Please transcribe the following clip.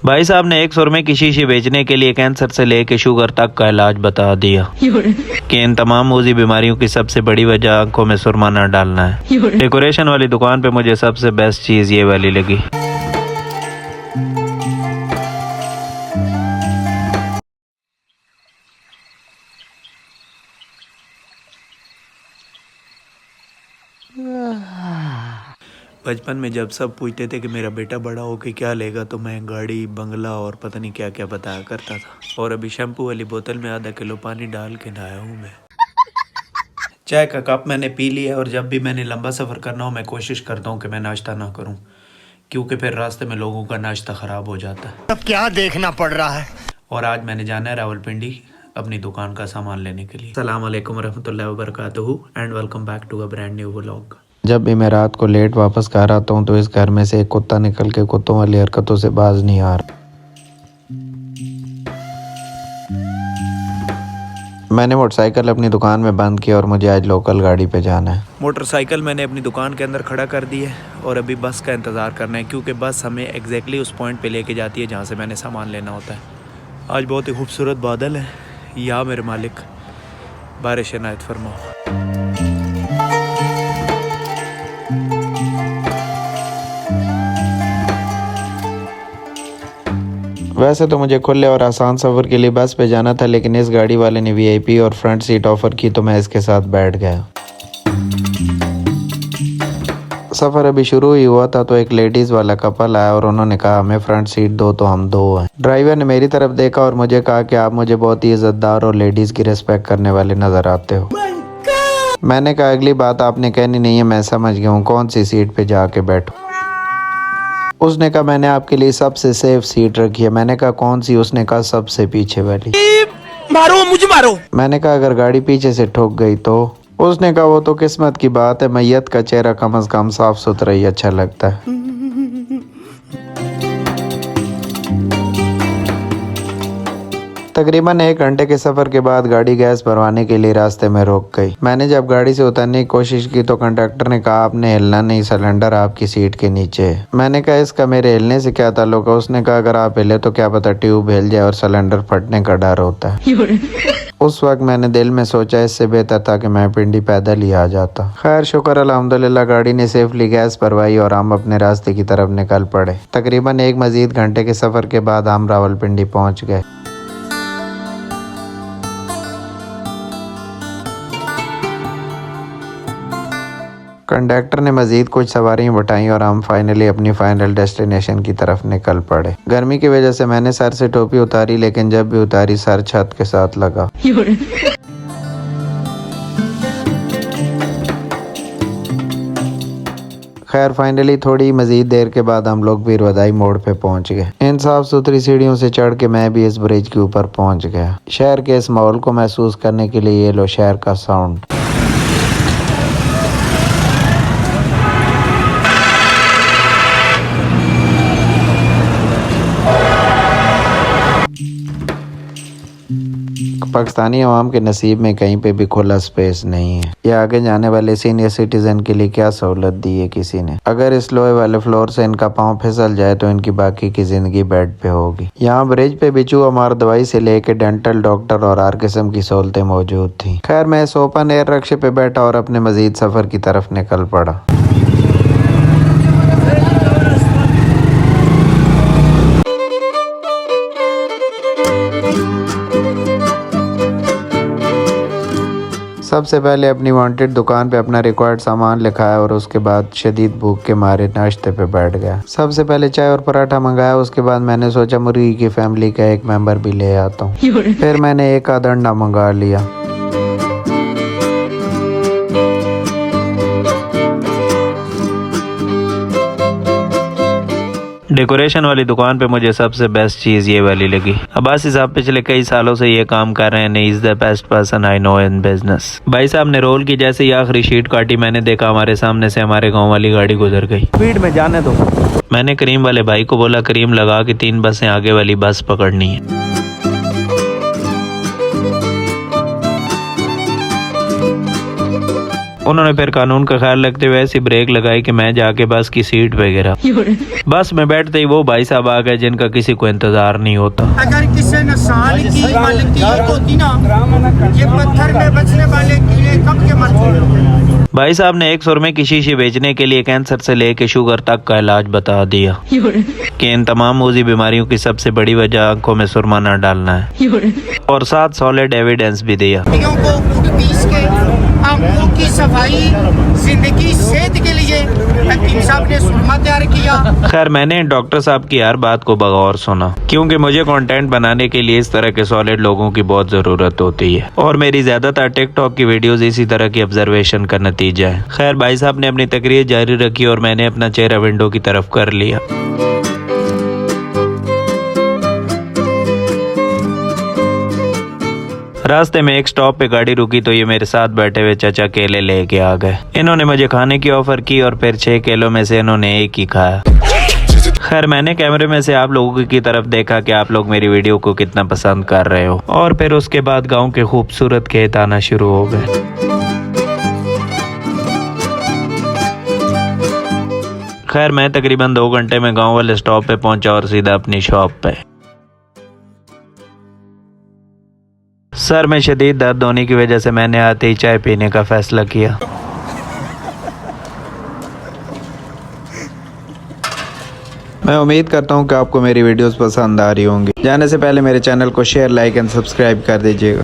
भाई साहब ने 100 रुपए की शीशी बेचने के लिए कैंसर से लेके शुगर तक का इलाज बता दिया कि इन तमाम मूजी बीमारियों की सबसे बड़ी वजह आंखों में सुरमा न डालना है। डेकोरेशन वाली दुकान पे मुझे सबसे बेस्ट चीज ये वाली लगी। बचपन में जब सब पूछते थे कि मेरा बेटा बड़ा हो के क्या लेगा, तो मैं गाड़ी, बंगला और पता नहीं क्या क्या बताया करता था। और अभी शैम्पू वाली बोतल में आधा किलो पानी डाल के नहाया हूँ मैं। चाय का कप मैंने पी लिया और जब भी मैंने लंबा सफ़र करना हो मैं कोशिश करता हूँ कि मैं नाश्ता ना करूँ, क्योंकि फिर रास्ते में लोगों का नाश्ता ख़राब हो जाता है। अब क्या देखना पड़ रहा है। और आज मैंने जाना है रावलपिंडी अपनी दुकान का सामान लेने के लिए। अस्सलाम वालेकुम रहमतुल्लाहि व बरकातुहू and welcome back to a brand new vlog. जब भी मैं रात को लेट वापस घर आता हूँ तो इस घर में से एक कुत्ता निकल के कुत्तों वाली हरकतों से बाज नहीं आ रहा। मैंने मोटरसाइकिल अपनी दुकान में बंद किया और मुझे आज लोकल गाड़ी पे जाना है। मोटरसाइकिल मैंने अपनी दुकान के अंदर खड़ा कर दी है और अभी बस का इंतज़ार करना है, क्योंकि बस हमें एग्जैक्टली उस पॉइंट पे लेके जाती है जहाँ से मैंने सामान लेना होता है। आज बहुत ही खूबसूरत बादल है, या मेरे मालिक बारिश इनायत फरमाओ। वैसे तो मुझे खुले और आसान सफ़र के लिए बस पे जाना था, लेकिन इस गाड़ी वाले ने वीआईपी और फ्रंट सीट ऑफ़र की तो मैं इसके साथ बैठ गया। सफ़र अभी शुरू ही हुआ था तो एक लेडीज़ वाला कपल आया और उन्होंने कहा हमें फ्रंट सीट दो, तो हम दो हैं। ड्राइवर ने मेरी तरफ देखा और मुझे कहा कि आप मुझे बहुत ही इज़्ज़तदार और लेडीज़ की रिस्पेक्ट करने वाले नज़र आते हो। मैंने कहा अगली बात आपने कहनी नहीं है, मैं समझ गया हूँ, कौन सी सीट पे जाके बैठूं। उसने कहा मैंने आपके लिए सबसे सेफ सीट रखी है। मैंने कहा कौन सी? उसने कहा सबसे पीछे वाली। मारो मुझे मारो। मैंने कहा अगर गाड़ी पीछे से ठुक गई तो? उसने कहा वो तो किस्मत की बात है, मैयत का चेहरा कम से कम साफ सुथरा ही अच्छा लगता है। तकरीबन 1 घंटे के सफ़र के बाद गाड़ी गैस भरवाने के लिए रास्ते में रुक गई। मैंने जब गाड़ी से उतरने की कोशिश की तो कंडक्टर ने कहा आपने हिलना नहीं, सिलेंडर आपकी सीट के नीचे है। मैंने कहा इसका मेरे हिलने से क्या ताल्लुक है? उसने कहा अगर आप हिले तो क्या पता ट्यूब हिल जाए और सिलेंडर फटने का डर होता है। उस वक्त मैंने दिल में सोचा इससे बेहतर था कि मैं पिंडी पैदल ही आ जाता। खैर शुक्र अल्हम्दुलिल्लाह गाड़ी ने सेफली गैस भरवाई और हम अपने रास्ते की तरफ निकल पड़े। तकरीबन 1 मजीद घंटे के सफ़र के बाद हम रावलपिंडी पहुँच गए। कंडक्टर ने मजीद कुछ सवारियां बैठाई और हम फाइनली अपनी फाइनल डेस्टिनेशन की तरफ निकल पड़े। गर्मी की वजह से मैंने सर से टोपी उतारी, लेकिन जब भी उतारी सर छत के साथ लगा। खैर फाइनली थोड़ी मजीद देर के बाद हम लोग पीर वदाई मोड़ पे पहुंच गए। इन साफ सुथरी सीढ़ियों से चढ़ के मैं भी इस ब्रिज के ऊपर पहुंच गया। शहर के इस माहौल को महसूस करने के लिए ये लो शहर का साउंड। पाकिस्तानी अवाम के नसीब में कहीं पे भी खुला स्पेस नहीं है। ये आगे जाने वाले सीनियर सिटीजन के लिए क्या सहूलत दी है किसी ने। अगर इस लोहे वाले फ्लोर से इनका पाँव फिसल जाए तो इनकी बाकी की जिंदगी बेड पे होगी। यहाँ ब्रिज पे बिचू हमार दवाई से लेके डेंटल, डॉक्टर और हर किस्म की सहूलतें मौजूद थी। खैर मैं इस ओपन एयर रक्शे पे बैठा और अपने मजीद सफर की तरफ निकल पड़ा। सबसे पहले अपनी वांटेड दुकान पे अपना रिक्वायर्ड सामान लिखाया और उसके बाद शदीद भूख के मारे नाश्ते पे बैठ गया। सबसे पहले चाय और पराठा मंगाया, उसके बाद मैंने सोचा मुर्गी की फैमिली का एक मेंबर भी ले आता हूँ। फिर मैंने एक आधा अंडा मंगा लिया। डेकोरेशन वाली दुकान पे मुझे सबसे बेस्ट चीज़ ये वाली लगी। अब्बासी साहब पिछले कई सालों से ये काम कर रहे हैं। Is the best person I know in business. भाई साहब ने रोल की जैसे ही आखिरी शीट काटी, मैंने देखा हमारे सामने से हमारे गांव वाली गाड़ी गुजर गई। स्पीड में जाने दो। मैंने करीम वाले भाई को बोला करीम लगा के 3 बसें आगे वाली बस पकड़नी है। उन्होंने फिर कानून का ख्याल रखते हुए ऐसी ब्रेक लगाई कि मैं जाके बस की सीट पे गिरा। बस में बैठते ही वो भाई साहब आ गए जिनका किसी को इंतजार नहीं होता। अगर किसी ने साल की मालिकी होती ना, ये पत्थर में बचने वाले कीड़े कब के मरते। भाई साहब ने एक सुरमे की शीशी बेचने के लिए कैंसर से लेके शुगर तक का इलाज बता दिया कि इन तमाम मूजी बीमारियों की सबसे बड़ी वजह आंखों में सुरमा न डालना है, और साथ सॉलिड एविडेंस भी दिया। को पीस के आंखों की सफाई जिंदगी सेहत के लिए हकीम साहब ने सुरमा तैयार किया। खैर मैंने डॉक्टर साहब की हर बात को बगौर सुना, क्योंकि मुझे कंटेंट बनाने के लिए इस तरह के सॉलिड लोगों की बहुत जरूरत होती है, और मेरी ज्यादातर टिकटॉक की वीडियोस इसी तरह की ऑब्जर्वेशन का नतीजा है। खैर भाई साहब ने अपनी तकरीर जारी रखी और मैंने अपना चेहरा विंडो की तरफ कर लिया। रास्ते में एक स्टॉप पे गाड़ी रुकी तो ये मेरे साथ बैठे हुए चाचा केले लेके आ गए। इन्होंने मुझे खाने की ऑफर की और फिर 6 केलों में से इन्होंने एक ही खाया। खैर मैंने कैमरे में से आप लोगों की तरफ देखा कि आप लोग मेरी वीडियो को कितना पसंद कर रहे हो, और फिर उसके बाद गांव के खूबसूरत खेत आना शुरू हो गए। खैर मैं तकरीबन 2 घंटे में गांव वाले स्टॉप पे पहुंचा और सीधा अपनी शॉप पे। सर में शदीद दर्द होने की वजह से मैंने आते ही चाय पीने का फैसला किया। मैं उम्मीद करता हूं कि आपको मेरी वीडियोस पसंद आ रही होंगी। जाने से पहले मेरे चैनल को शेयर, लाइक एंड सब्सक्राइब कर दीजिएगा।